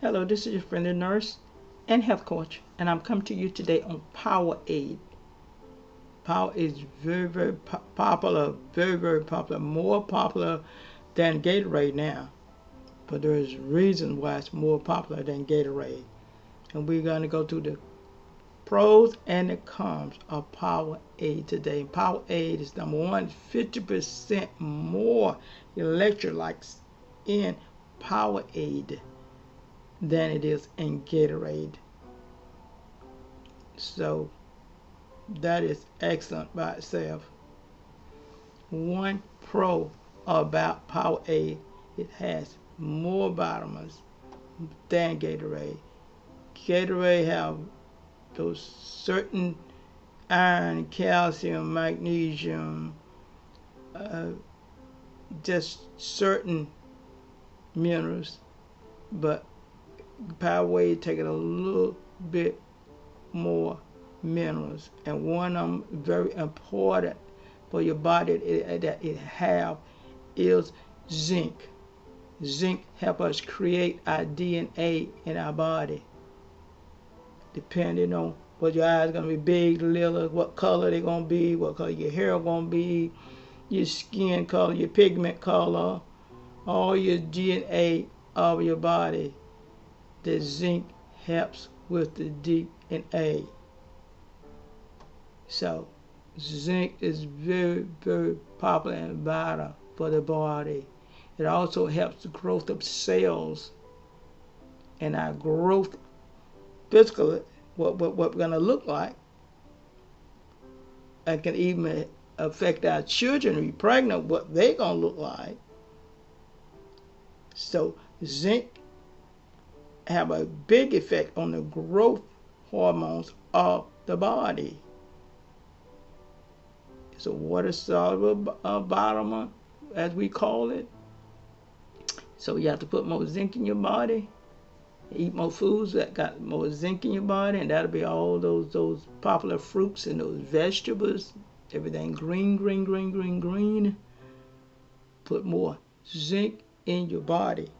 Hello, this is your friendly nurse and health coach, and I'm coming to you today on Powerade. Power is very popular, very popular, more popular than Gatorade now. But there's reason why it's more popular than Gatorade. And we're going to go through the pros and the cons of Powerade today. Powerade is number one, 50% more electrolytes in Powerade than it is in Gatorade. So that is excellent by itself. One pro about Powerade, it has more vitamins than Gatorade. Gatorade have those certain iron, calcium, magnesium, just certain minerals, but Powerade taking a little bit more minerals, and one of them very important for your body that it have is zinc. Zinc help us create our DNA in our body, depending on what your eyes going to be, big, little, what color they're going to be, what color your hair going to be, your skin color, your pigment color, all your DNA of your body. The zinc helps with the DNA. So zinc is very popular and vital for the body. It also helps the growth of cells, and our growth physically, what we're going to look like, and can even affect our children who are pregnant, what they're going to look like. So zinc have a big effect on the growth hormones of the body. It's a water-soluble vitamin, as we call it. So you have to put more zinc in your body. Eat more foods that got more zinc in your body, and that'll be all those popular fruits and those vegetables. Everything green. Put more zinc in your body.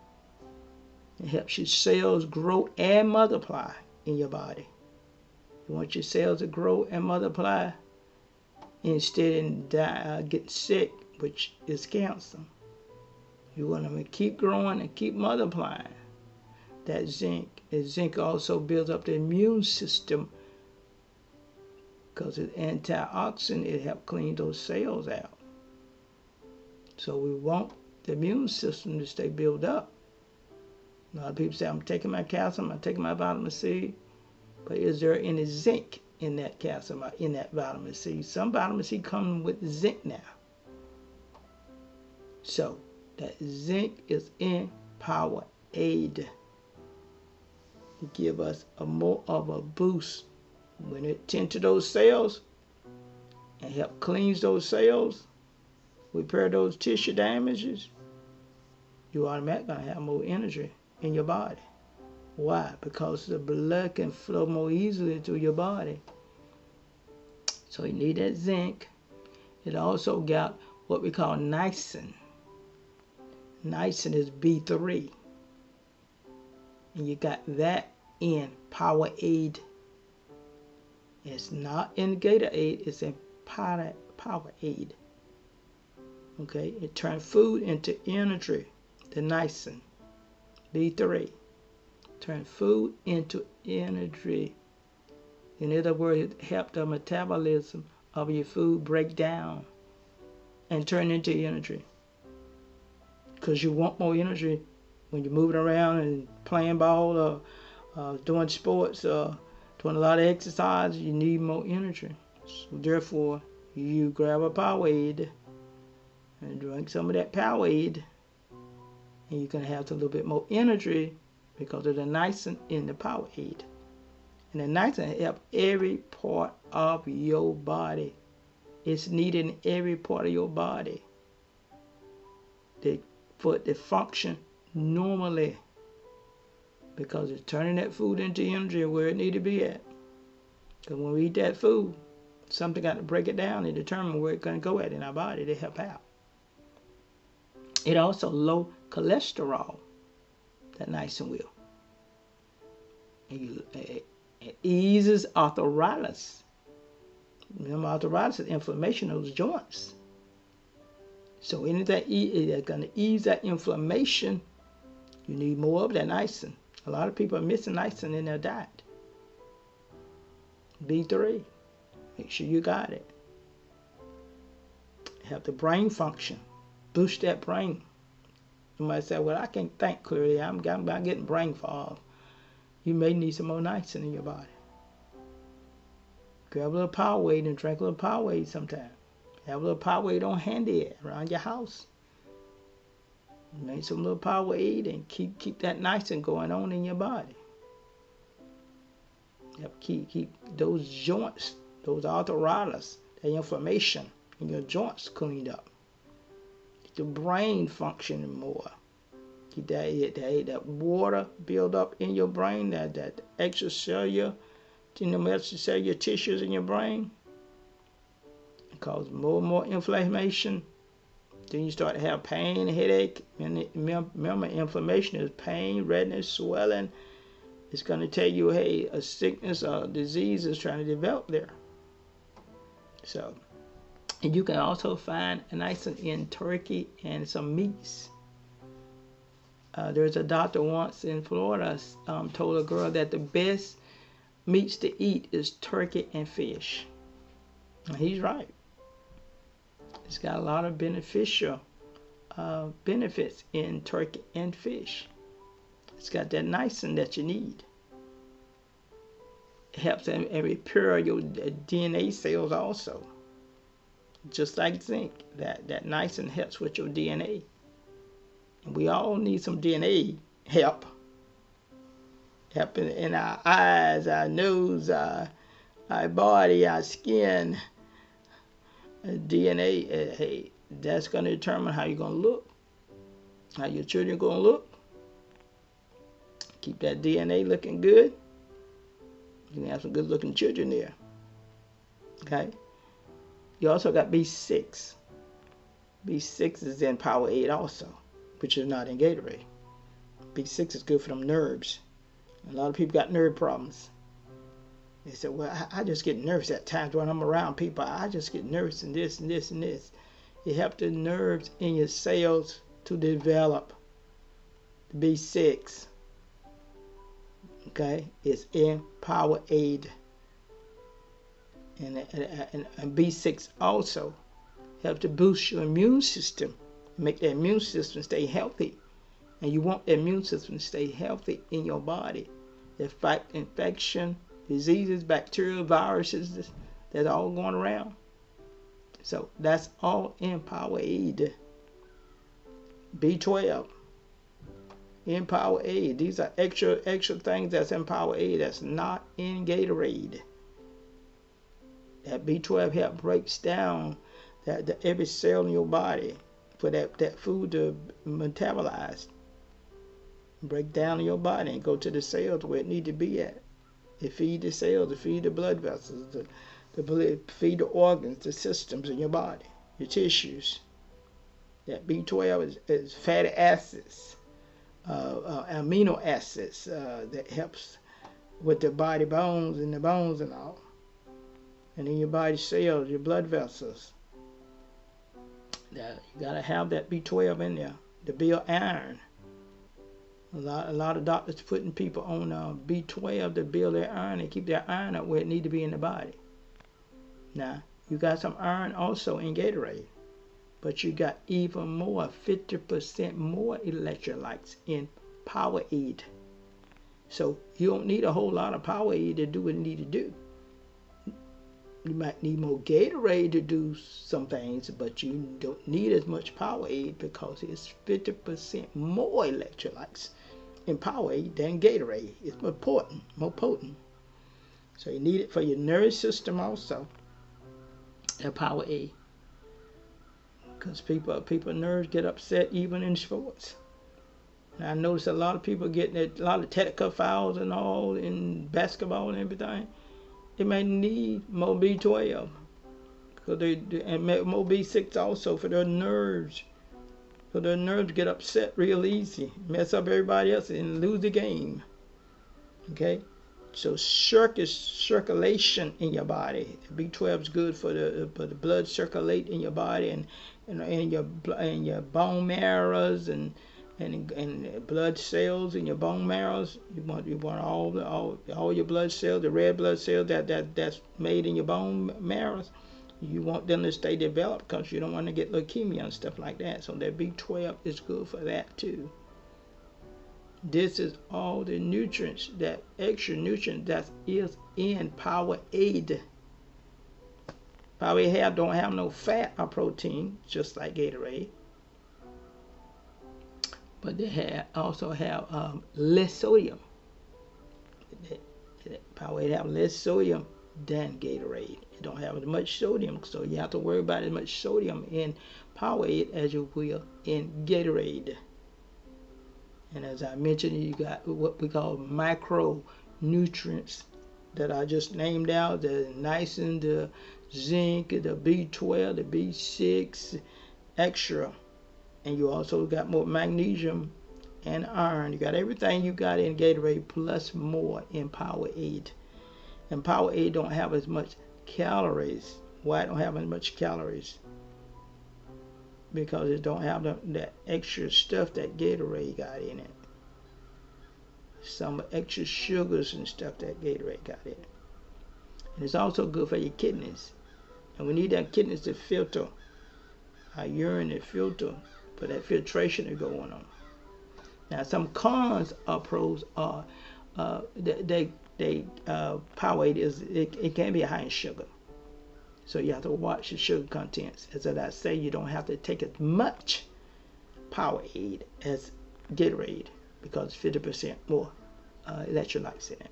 It helps your cells grow and multiply in your body. You want your cells to grow and multiply instead of getting sick, which is cancer. You want them to keep growing and keep multiplying. That zinc. And zinc also builds up the immune system because it's antioxidant. It helps clean those cells out. So we want the immune system to stay built up. A lot of people say, I'm taking my calcium, I'm taking my vitamin C, but is there any zinc in that calcium or in that vitamin C? Some vitamin C come with zinc now. So that zinc is in Powerade to give us a more of a boost when it tend to those cells and help cleanse those cells, repair those tissue damages. You automatically gonna have more energy in your body. Why? Because the blood can flow more easily through your body. So you need that zinc. It also got what we call niacin. Niacin is B3. And you got that in Powerade. It's not in Gatorade, it's in Powerade. Okay, it turns food into energy. The niacin, B3, turn food into energy. In other words, it helps the metabolism of your food break down and turn into energy. Because you want more energy when you're moving around and playing ball or doing sports or doing a lot of exercise. You need more energy. So therefore, you grab a Powerade and drink some of that Powerade, and you can have a little bit more energy because of the niacin in the Powerade. And the niacin helps every part of your body. It's needed in every part of your body for it to function normally, because it's turning that food into energy where it need to be at. Because when we eat that food, something got to break it down and determine where it's going to go at in our body to help out. It also low cholesterol, that niacin will. It eases arthritis. Remember, arthritis is inflammation of those joints. So anything that's going to ease that inflammation, you need more of that niacin. A lot of people are missing niacin in their diet. B3, make sure you got it. Help the brain function, boost that brain. You might say, well, I can't think clearly. I'm getting brain fog. You may need some more niacin in your body. Grab a little Powerade and drink a little Powerade sometime. Have a little Powerade on handy around your house. Make some little Powerade and keep that niacin going on in your body. Yep, keep those joints, those arthritis, that inflammation in your joints cleaned up. Keep the brain functioning more. Keep that water build up in your brain, that extracellular tissues in your brain. It causes more and more inflammation. Then you start to have pain, headache. And remember, inflammation is pain, redness, swelling. It's going to tell you, hey, a sickness or a disease is trying to develop there. So, and you can also find niacin in turkey and some meats. There's a doctor once in Florida told a girl that the best meats to eat is turkey and fish. And he's right. It's got a lot of beneficial benefits in turkey and fish. It's got that niacin that you need. It helps and repair your DNA cells also. Just like zinc, that niacin helps with your DNA. And we all need some DNA help. Helping in our eyes, our nose, our body, our skin. DNA, hey, that's going to determine how you're going to look. How your children are going to look. Keep that DNA looking good. You can have some good looking children there. Okay? You also got B6. B6 is in Powerade also, which is not in Gatorade. B6 is good for them nerves. A lot of people got nerve problems. They say, well, I just get nervous at times when I'm around people. I just get nervous and this and this and this. It helps the nerves in your cells to develop. B6. Okay? It's in Powerade. And B6 also helps to boost your immune system. Make the immune system stay healthy. And you want the immune system to stay healthy in your body. To fight infection, diseases, bacteria, viruses, that's all going around. So that's all in Powerade. B12 in Powerade. These are extra things that's in Powerade that's not in Gatorade. That B12 help breaks down every cell in your body for that food to metabolize. Break down in your body and go to the cells where it need to be at. It feed the cells, it feed the blood vessels, to feed the organs, the systems in your body, your tissues. That B12 is fatty acids, amino acids that helps with the body bones and the bones and all. And in your body cells, your blood vessels. You gotta have that B12 in there to build iron. A lot of doctors putting people on B12 to build their iron and keep their iron up where it need to be in the body. Now, you got some iron also in Gatorade, but you got even more, 50% more electrolytes in Powerade. So you don't need a whole lot of Powerade to do what you need to do. You might need more Gatorade to do some things, but you don't need as much Powerade because it's 50% more electrolytes in Powerade than Gatorade. It's more potent. So you need it for your nervous system also. That Powerade, because people nerves get upset even in sports. And I notice a lot of people getting a lot of technical fouls and all in basketball and everything. They may need more B12 and more B6 also for their nerves. So their nerves get upset real easy, mess up everybody else and lose the game. Okay? So circulation in your body. B12 is good for the blood circulate in your body and your bone marrows and blood cells in your bone marrows. You want all your blood cells, the red blood cells that's made in your bone marrows. You want them to stay developed because you don't want to get leukemia and stuff like that. So that B12 is good for that too. This is all the nutrients, that extra nutrient that is in Powerade. Powerade don't have no fat or protein, just like Gatorade. But they also have less sodium. Powerade have less sodium than Gatorade. It don't have as much sodium, so you have to worry about as much sodium in Powerade as you will in Gatorade. And as I mentioned, you got what we call micronutrients that I just named out: the niacin, the zinc, the B12, the B6, extra. And you also got more magnesium and iron. You got everything you got in Gatorade plus more in Powerade. And Powerade don't have as much calories. Why it don't have as much calories? Because it don't have that extra stuff that Gatorade got in it. Some extra sugars and stuff that Gatorade got in it. And it's also good for your kidneys. And we need that kidneys to filter our urine, to filter for that filtration to go on. Now some cons or pros are Powerade it can be high in sugar. So you have to watch the sugar contents. As I say, you don't have to take as much Powerade as Gatorade because 50% more electrolytes in it.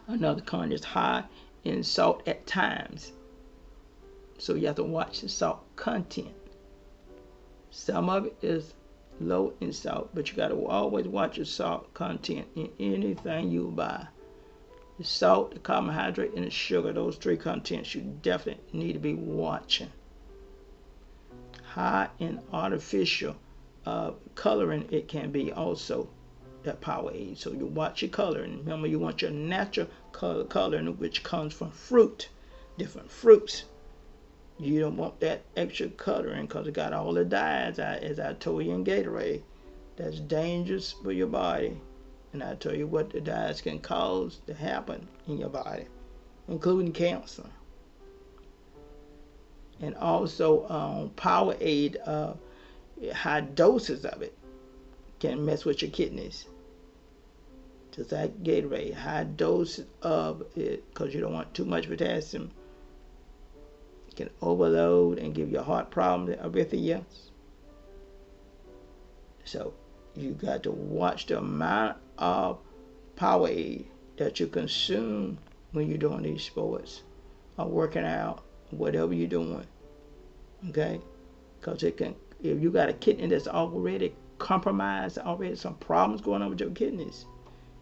Another con is high in salt at times. So you have to watch the salt content. Some of it is low in salt, but you got to always watch the salt content in anything you buy. The salt, the carbohydrate, and the sugar, those three contents you definitely need to be watching. High in artificial coloring, it can be also that Powerade. So you watch your coloring. Remember, you want your natural coloring, which comes from fruit, different fruits. You don't want that extra coloring because it got all the dyes, as I told you in Gatorade. That's dangerous for your body. And I tell you what the dyes can cause to happen in your body, including cancer. And also Powerade, high doses of it can mess with your kidneys. Just like Gatorade, high doses of it, because you don't want too much potassium, it can overload and give you a heart problem, arrhythmia. So you got to watch the amount of Powerade that you consume when you're doing these sports or working out, whatever you're doing. Okay? Because it can, if you got a kidney that's already compromised, already some problems going on with your kidneys,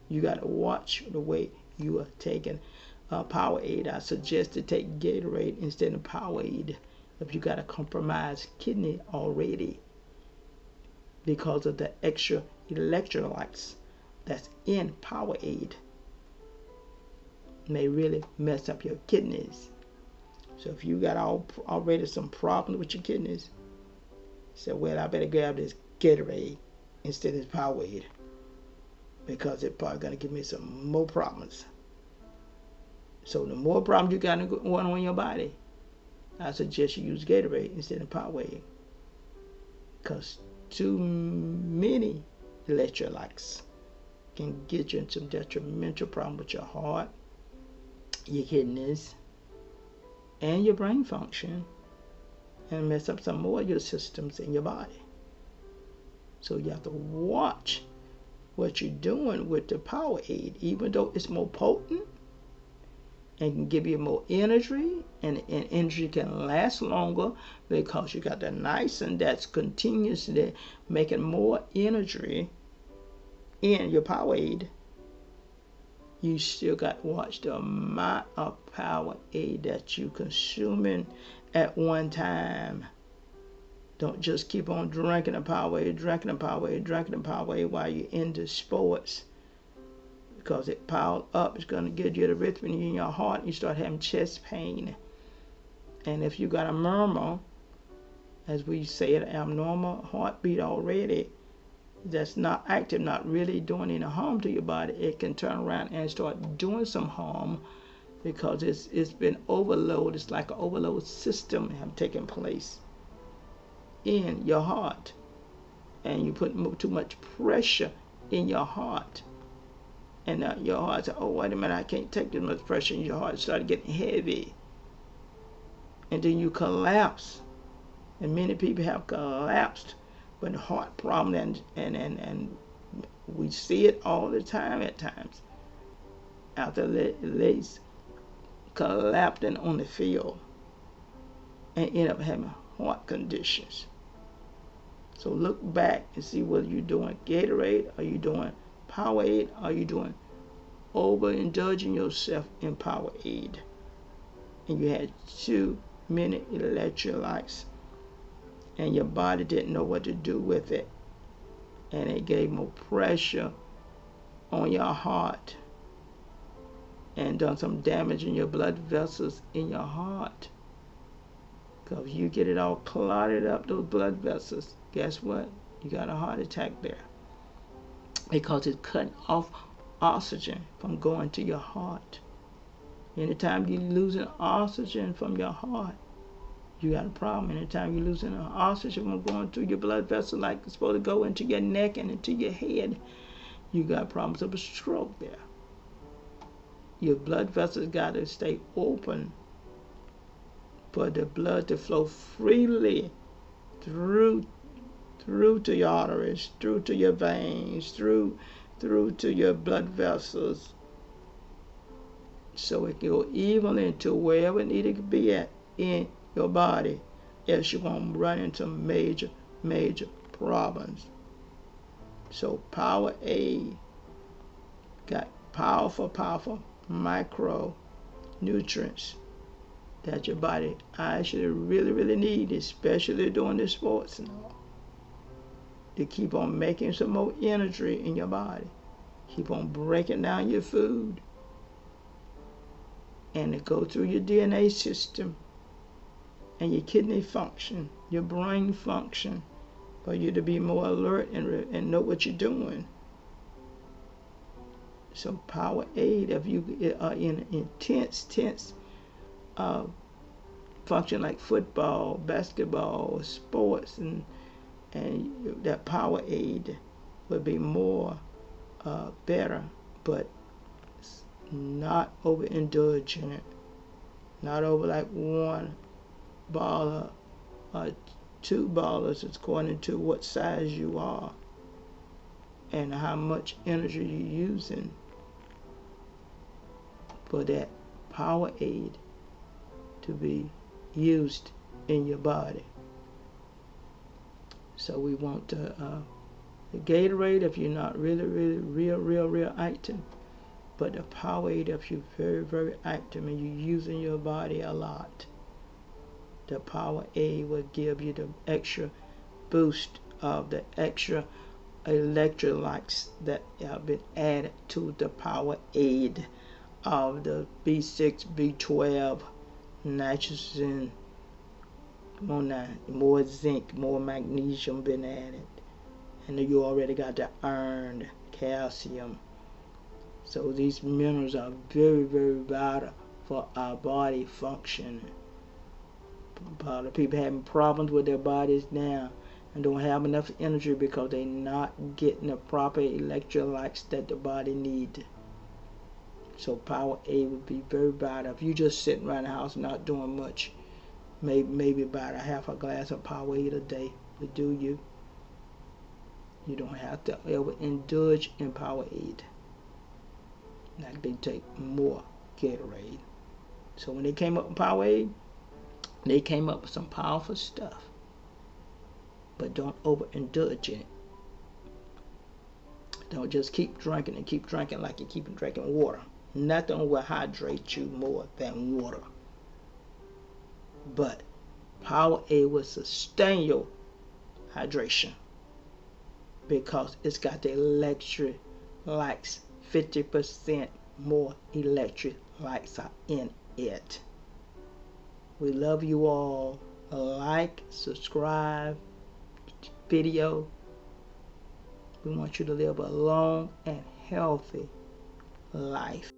you got to watch the way you are taking Powerade. I suggest to take Gatorade instead of Powerade if you got a compromised kidney already, because of the extra electrolytes that's in Powerade. May really mess up your kidneys. So if you got already some problems with your kidneys, say, well, I better grab this Gatorade instead of Powerade, because it's probably going to give me some more problems. So the more problems you got going on in your body, I suggest you use Gatorade instead of Powerade, because too many electrolytes can get you into some detrimental problem with your heart, your kidneys, and your brain function, and mess up some more of your systems in your body. So you have to watch what you're doing with the Powerade, even though it's more potent and can give you more energy, and energy can last longer because you got the niacin that's continuously making more energy in your Powerade. You still got to watch the amount of Powerade that you consuming at one time. Don't just keep on drinking the Powerade while you're into sports. because it piled up. It's going to get you the rhythm in your heart. You start having chest pain. And if you got a murmur, as we say, an abnormal heartbeat already, that's not active, not really doing any harm to your body, it can turn around and start doing some harm because it's been overloaded. It's like an overload system have taken place in your heart, and you put too much pressure in your heart, and your heart said, "Oh, wait a minute, I can't take this much pressure." And your heart started getting heavy, and then you collapse. And many people have collapsed with heart problem, and we see it all the time at times. After they collapsing on the field and end up having heart conditions. So look back and see whether you're doing Gatorade, are you doing Powerade, are you doing overindulging yourself in Powerade, and you had too many electrolytes, and your body didn't know what to do with it, and it gave more pressure on your heart and done some damage in your blood vessels in your heart. Because if you get it all clotted up, those blood vessels, guess what? You got a heart attack there. Because it's cutting off oxygen from going to your heart. Anytime you're losing oxygen from your heart, you got a problem. Anytime you're losing oxygen from going through your blood vessel like it's supposed to go into your neck and into your head, you got problems of a stroke there. Your blood vessels got to stay open for the blood to flow freely through to your arteries, through to your veins, through to your blood vessels, so it can go evenly into wherever it needed to be at in your body, else you're going to run into major problems. So Powerade got powerful micronutrients that your body actually really need, especially during the sports and all, to keep on making some more energy in your body, keep on breaking down your food, and to go through your DNA system and your kidney function, your brain function, for you to be more alert and know what you're doing. So Powerade, if you are in intense function like football, basketball, sports, and that Powerade would be more better, but not overindulging it, not over like one baller or two ballers, according to what size you are and how much energy you're using for that Powerade to be used in your body. So we want the Gatorade if you're not really real active, but the Powerade if you're very active and you're using your body a lot. The Powerade will give you the extra boost of the extra electrolytes that have been added to the Powerade of the B6, B12, nitrogen, more zinc, more magnesium been added, and you already got the iron, calcium. So these minerals are very vital for our body function. A lot of people having problems with their bodies now and don't have enough energy because they're not getting the proper electrolytes that the body needs. So Powerade would be very vital. If you just sitting around the house not doing much, maybe about a half a glass of Powerade a day would do you. You don't have to ever indulge in Powerade. Like they take more Gatorade. So when they came up with Powerade, they came up with some powerful stuff. But don't overindulge in it. Don't just keep drinking like you keep drinking water. Nothing will hydrate you more than water. But Powerade will sustain your hydration because it's got the electrolytes 50% more electric lights are in it. We love you all. Like, subscribe, video. We want you to live a long and healthy life.